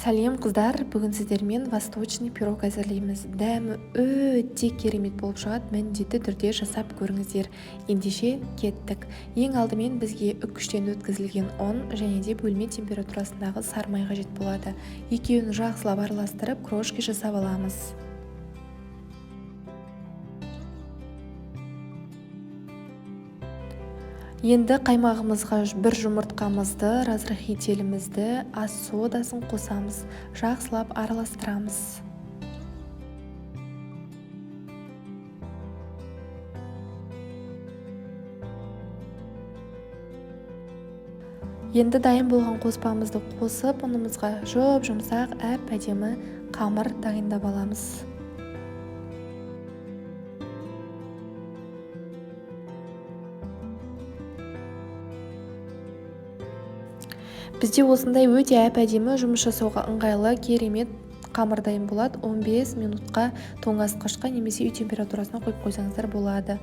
Сәлем қыздар, бүгін сіздермен восточный пирог әзірлейміз. Дәмі өте керемет болып шығады, міндетті түрде жасап көріңіздер. Ендеше кеттік. Ең алдымен бізге үккіштен өткізілген ұн және де бөлме температурасындағы сары май қажет болады. Екеуін жақсылап араластырып, крошки жасап аламыз. Енді қаймағымызға бір жұмыртқамызды, разрыхителімізді, ас содасын қосамыз, жақсылап араластырамыз. Енді дайын болған қоспамызды қосып, ұнымызға жұмсақ әп-әдемі қамыр дайындап аламыз. Бізде осындай өте әп-әдемі жұмыс жасауға ыңғайлы керемет қамыр дайын болады. 15 минутқа тоңазытқышқа немесе үй температурасына қойып қойсаңыздар болады.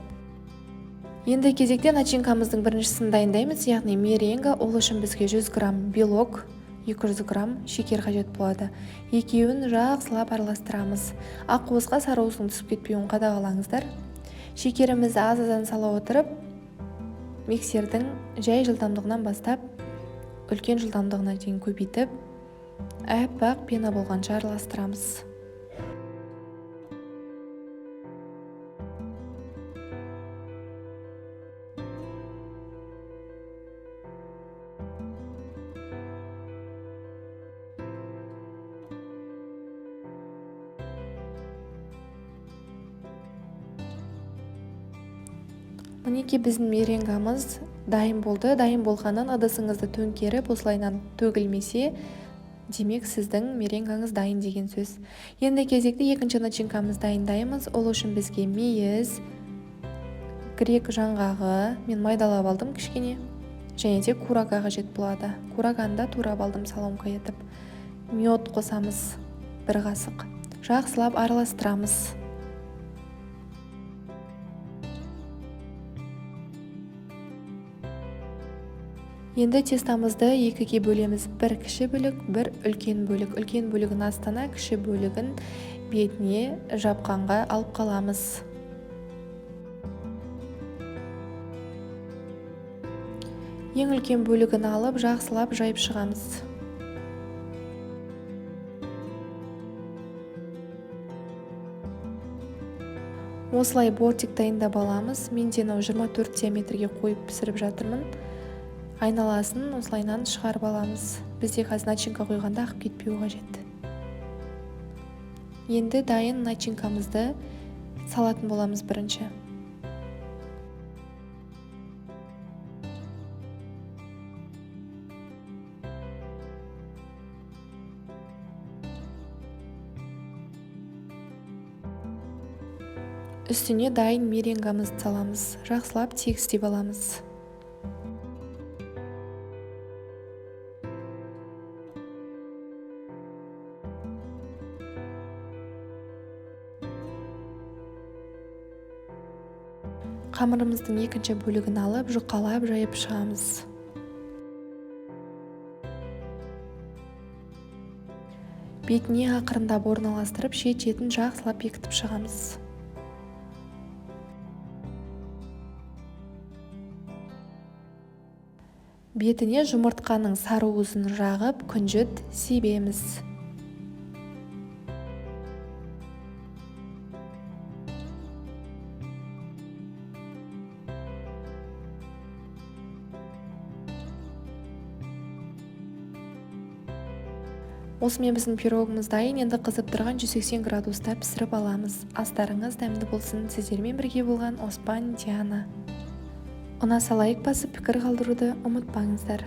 Енді кезекте начинкамыздың біріншісін дайындаймыз, яғни меренга. Ол үшін бізге 100 грамм белок, 200 грамм шекер қажет болады. Екеуін жақсылап араластырамыз. Ақуызға сары уыздың түсіп кетпеуін қадағалаңыздар. Шекерімізді аз-аздан сала отырып, миксердің жай жылдамдығынан бастап үлкен жылдамдығына дейін көбейтіп, әппақ пена болғанша араластырамыз. Мінекей біздің меренгамыз дайын болды. Дайын болғаннан ыдысыңызды төңкеріп, осылайынан төгілмесе, демек сіздің меренгаңыз дайын деген сөз. Енді кезекте екінші начинкамыз дайындаймыз. Ол үшін бізге мейіз, грек жаңғағы, мен майдалап алдым кішкене, және де курага қажет болады. Кураганы да турап алдым соломка етіп. Мед қосамыз, 1 қасық. Жақсылап араластырамыз. Енді тестамызды екіге бөлеміз. Бір кіші бөлік, бір үлкен бөлік. Үлкен бөлігін астына, кіші бөлігін бетіне жапқанға алып қаламыз. Ең үлкен бөлігін алып, жақсылап жайып шығамыз. Осылай бортик дайындап аламыз. Мен 24 диаметрге қойып пісіріп жатырмын. Айналасын осылайнан шығарып аламыз. Бізде қазір начинка қойғанда ақып кетпеуі қажет. Енді дайын начинкамызды салатын боламыз бірінші. Үстіне дайын меренгамызды саламыз. Жақсылап тегістеп аламыз. Қамырымыздың екінші бөлігін алып, жұқалап жайып шығамыз. Бетіне ақырындап орналастырып, шет-шетін жақсылап бекітіп шығамыз. Бетіне жұмыртқаның сары уызын жағып, күнжіт себеміз. Осымен біздің пирогымыз дайын. Енді қызып тұрған 180 градуста пісіріп аламыз. Астарыңыз дәмді болсын. Сіздермен бірге болған Оспан, Диана. Ұнаса лайк басып, пікір қалдыруды ұмытпаңыздар.